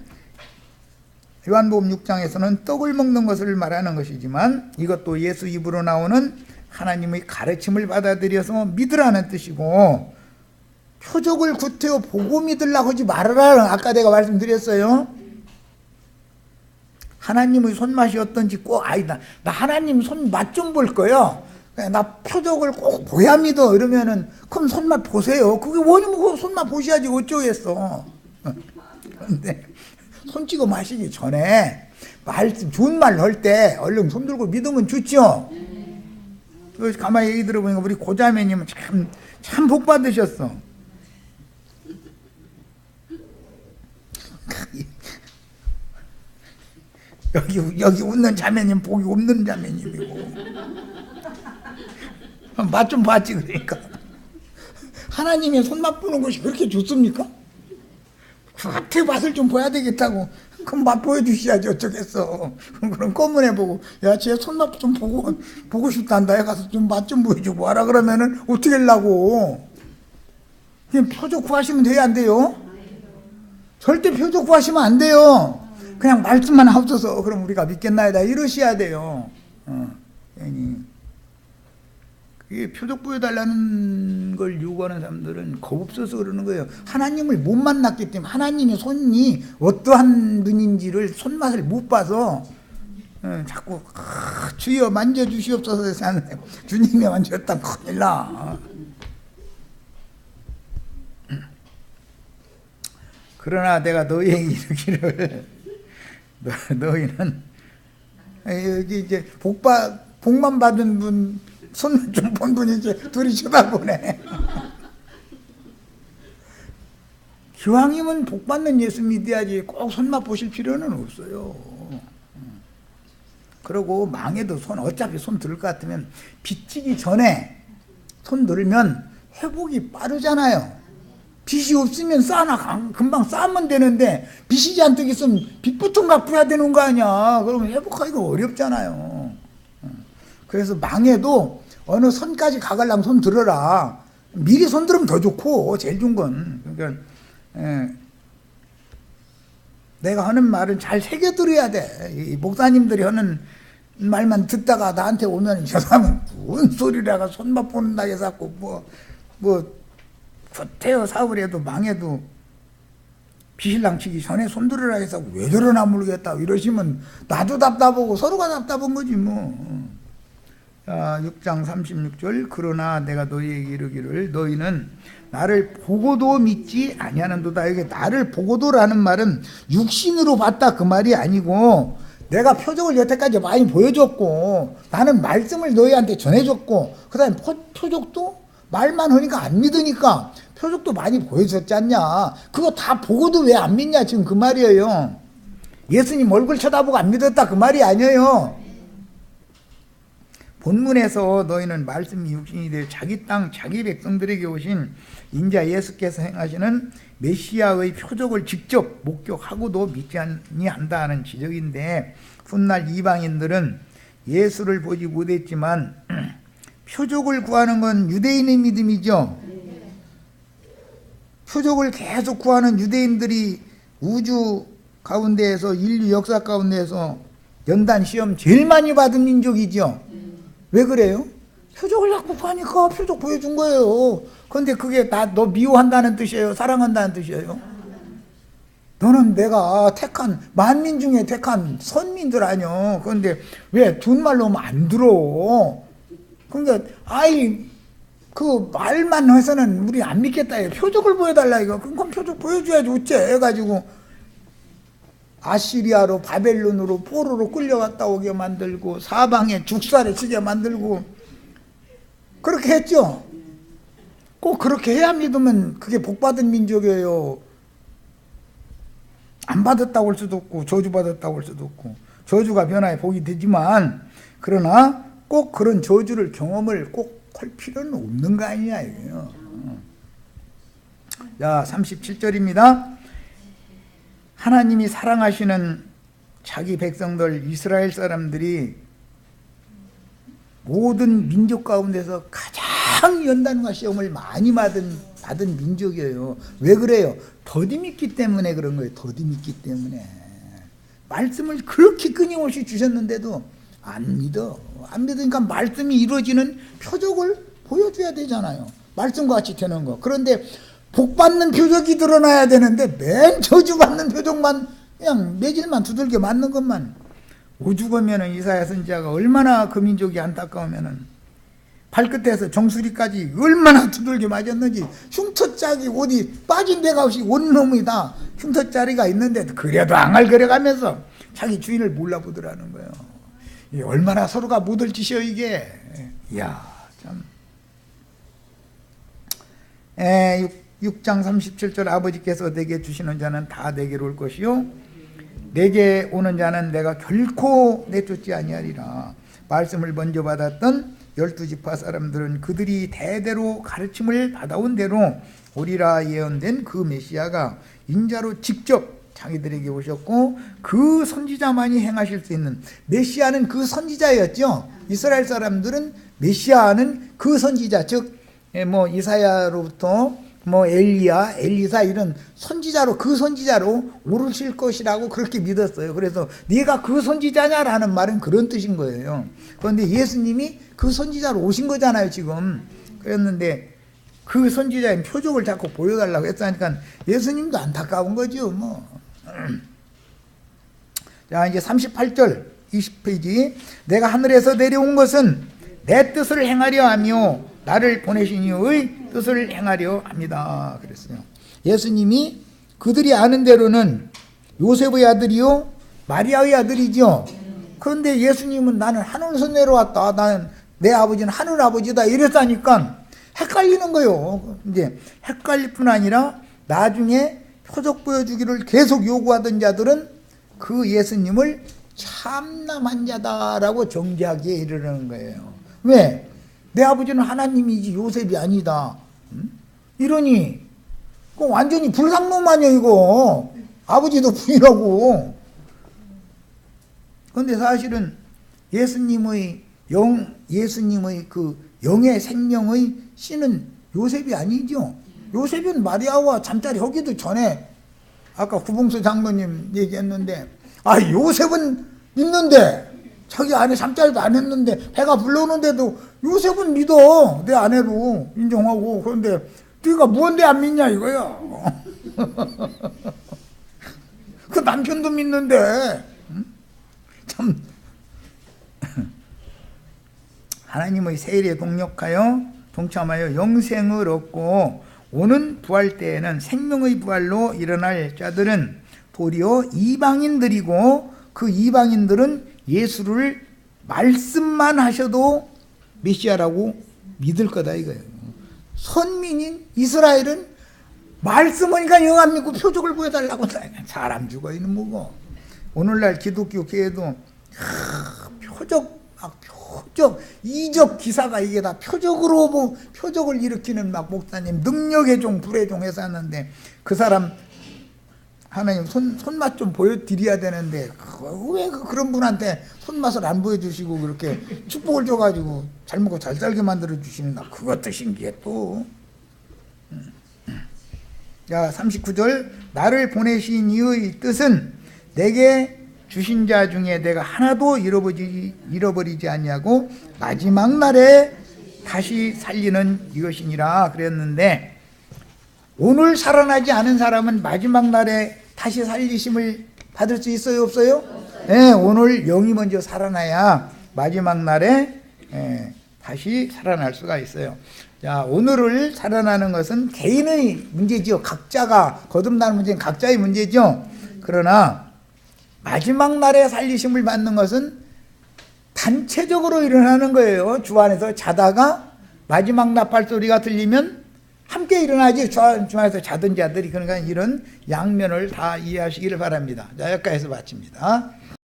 요한복음 6장에서는 떡을 먹는 것을 말하는 것이지만 이것도 예수 입으로 나오는 하나님의 가르침을 받아들여서 믿으라는 뜻이고, 표적을 구태여 보고 믿으려고 하지 말아라. 아까 내가 말씀드렸어요. 하나님의 손맛이 어떤지 꼭, 나 하나님 손맛 좀 볼 거요. 나 표적을 꼭 보야 믿어. 이러면은, 그럼 손맛 보세요. 그게 뭐냐면 손맛 보셔야지 어쩌겠어. 근데 손 찍어 마시기 전에 말씀, 좋은 말 할 때 얼른 손 들고 믿으면 좋죠. 그래서 가만히 얘기 들어보니까 우리 고자매님은 참 복 받으셨어. 여기 웃는 자매님 복이 없는 자매님이고, 맛 좀 봤지. 그러니까 하나님의 손맛 보는 것이 그렇게 좋습니까? 그 앞에 맛을 좀 보야 되겠다고. 그럼 맛 보여주셔야지 어쩌겠어. 그럼 검은해 보고, 야, 쟤 손맛 좀 보고 싶단다 해가서 좀 맛 좀 보여주고 와라 그러면은 어떻게 하려고. 그냥 표적 구하시면 돼요, 안 돼요? 절대 표적 구하시면 안 돼요. 그냥 말씀만 하옵소서. 그럼 우리가 믿겠나이다 이러셔야 돼요. 이게 표적 보여달라는 걸 요구하는 사람들은 겁 없어서 그러는 거예요. 하나님을 못 만났기 때문에, 하나님의 손이 어떠한 분인지를 손맛을 못 봐서 자꾸 주여 만져주시옵소서 해서 하는데, 주님이 만졌다면 큰일 나. 그러나 내가 너희에게 이르기를 너희는 여기 이제 복만 받은 분, 손 좀 본 분이 이제 둘이 쳐다보네. 기왕이면 복 받는 예수 믿어야지 꼭 손맛 보실 필요는 없어요. 그리고 망해도 어차피 손 들 것 같으면 빚지기 전에 손 들면 회복이 빠르잖아요. 빚이 없으면 금방 쌓으면 되는데, 빚이 잔뜩 있으면 빚부터 갚아야 되는 거 아니야. 그러면 회복하기가 어렵잖아요. 그래서 망해도 어느 선까지 가려면 손 들어라. 미리 손 들으면 더 좋고, 제일 좋은 건. 그러니까 내가 하는 말은 잘 새겨 들어야 돼. 이 목사님들이 하는 말만 듣다가 나한테 오면 저 사람은 뭔 소리라가 손맛 보는다 해서 뭐 좋대요. 사업을 해도 망해도 비실랑 치기 전에 손 들으라 해서 왜 저러나 모르겠다 이러시면 나도 답답하고 서로가 답답한 거지 뭐. 자, 6장 36절. 그러나 내가 너희에게 이르기를 너희는 나를 보고도 믿지 아니하는도다. 이게 나를 보고도라는 말은 육신으로 봤다 그 말이 아니고, 내가 표적을 여태까지 많이 보여줬고 나는 말씀을 너희한테 전해줬고, 그 다음에 표적도 말만 하니까 안 믿으니까 표적도 많이 보여줬지 않냐. 그거 다 보고도 왜 안 믿냐 지금 그 말이에요. 예수님 얼굴 쳐다보고 안 믿었다 그 말이 아니에요. 본문에서 너희는 말씀이 육신이 될 자기 땅 자기 백성들에게 오신 인자 예수께서 행하시는 메시아의 표적을 직접 목격하고도 믿지 아니한다 하는 지적인데, 훗날 이방인들은 예수를 보지 못했지만 표적을 구하는 건 유대인의 믿음이죠. 표적을 계속 구하는 유대인들이 우주 가운데에서, 인류 역사 가운데에서 연단 시험 제일 많이 받은 민족이죠. 왜 그래요? 표적을 자꾸 구하니까 표적 보여준 거예요. 그런데 그게 다 너 미워한다는 뜻이에요? 사랑한다는 뜻이에요? 너는 내가 택한 만민 중에 택한 선민들 아니요. 그런데 왜 둔 말로 하면 안 들어? 그러니까 그 말만 해서는 우리 안 믿겠다. 표적을 보여달라 이거. 그럼 표적 보여줘야지 어째 해가지고 아시리아로 바벨론으로 포로로 끌려갔다 오게 만들고 사방에 죽살에 치게 만들고 그렇게 했죠. 꼭 그렇게 해야 믿으면 그게 복받은 민족이에요. 안 받았다고 할 수도 없고 저주받았다고 할 수도 없고, 저주가 변화에 복이 되지만, 그러나 꼭 그런 저주를 경험을 꼭 할 필요는 없는 거 아니냐 이거예요. 자, 37절입니다. 하나님이 사랑하시는 자기 백성들 이스라엘 사람들이 모든 민족 가운데서 가장 연단과 시험을 많이 받은 민족이에요. 왜 그래요? 더디 믿기 때문에 그런 거예요. 더디 믿기 때문에. 말씀을 그렇게 끊임없이 주셨는데도 안 믿어. 안 믿으니까 말씀이 이루어지는 표적을 보여줘야 되잖아요. 말씀과 같이 되는 거. 그런데 복받는 표적이 드러나야 되는데 맨 저주받는 표적만 그냥 매질만 두들겨 맞는 것만. 오죽하면은 이사야 선지자가 얼마나 그 민족이 안타까우면은 발끝에서 정수리까지 얼마나 두들겨 맞았는지, 흉터짝이 어디 빠진 데가 없이 온몸이 다 흉터짜리가 있는데도 그래도 앙알거려가면서 자기 주인을 몰라보더라는 거예요. 이게 얼마나 서로가 못할 짓이요 이게. 이야 참. 6장 37절. 아버지께서 내게 주시는 자는 다 내게로 올 것이요 내게 오는 자는 내가 결코 내쫓지 아니하리라. 말씀을 먼저 받았던 12지파 사람들은 그들이 대대로 가르침을 받아온 대로 오리라 예언된 그 메시아가 인자로 직접 자기들에게 오셨고, 그 선지자만이 행하실 수 있는, 메시아는 그 선지자였죠. 이스라엘 사람들은 메시아는 그 선지자, 즉 이사야로부터 뭐 엘리야, 엘리사 이런 선지자로 그 선지자로 오르실 것이라고 그렇게 믿었어요. 그래서 네가 그 선지자냐라는 말은 그런 뜻인 거예요. 그런데 예수님이 그 선지자로 오신 거잖아요, 지금. 그랬는데 그 선지자의 표적을 자꾸 보여달라고 했다니까 예수님도 안타까운 거죠, 뭐. 자, 이제 38절 20페이지. 내가 하늘에서 내려온 것은 내 뜻을 행하려 하며 나를 보내신 이의 뜻을 행하려 합니다. 그랬어요. 예수님이 그들이 아는 대로는 요셉의 아들이요 마리아의 아들이죠. 그런데 예수님은 나는 하늘에서 내려왔다, 나는 내 아버지는 하늘 아버지다 이랬다니까 헷갈리는 거예요. 이제 헷갈릴 뿐 아니라 나중에 표적 보여주기를 계속 요구하던 자들은 그 예수님을 참남한 자다라고 정죄하기에 이르는 거예요. 왜? 내 아버지는 하나님이지 요셉이 아니다. 이러니 그거 완전히 불상놈 아니야 이거. 아버지도 부인하고. 그런데 사실은 예수님의 그 영의 생명의 씨는 요셉이 아니죠. 요셉은 마리아와 잠자리 하기도 전에 아까 구봉수 장로님 얘기했는데 요셉은 있는데 자기 아내 잠자리도 안 했는데 배가 불러오는데도 요셉은 믿어. 내 아내로 인정하고. 그런데 네가 뭔데 안 믿냐 이거야. 그 남편도 믿는데 참 하나님의 세일에 동참하여 영생을 얻고 오는 부활 때에는 생명의 부활로 일어날 자들은 도리어 이방인들이고 그 이방인들은 예수를 말씀만 하셔도 메시아라고 믿을 거다 이거예요. 선민인 이스라엘은 말씀하니까 영 안 믿고 표적을 보여달라고 사람 죽어 있는 뭐고. 오늘날 기독교 교회도 표적 이적 기사가 이게 다 표적으로 뭐 표적을 일으키는 막 목사님 능력의 종 불의 종 해서 하는데 그 사람 하나님 손맛 좀 보여드려야 되는데 왜 그런 분한테 손맛을 안 보여주시고 그렇게 축복을 줘가지고 잘 먹고 잘 살게 만들어 주시는가. 그것도 신기해 또. 자 39절 나를 보내신 이의 뜻은 내게 주신 자 중에 내가 하나도 잃어버리지 아니하고 마지막 날에 다시 살리는 이것이니라 그랬는데 오늘 살아나지 않은 사람은 마지막 날에 다시 살리심을 받을 수 있어요 없어요? 네, 오늘 영이 먼저 살아나야 마지막 날에 다시 살아날 수가 있어요. 자, 오늘을 살아나는 것은 개인의 문제죠. 각자가 거듭나는 문제는 각자의 문제죠. 그러나 마지막 날에 살리심을 받는 것은 단체적으로 일어나는 거예요. 주 안에서 자다가 마지막 나팔 소리가 들리면 함께 일어나지. 주 안에서 자던 자들이. 그러니까 이런 양면을 다 이해하시기를 바랍니다. 자, 여기까지서 마칩니다.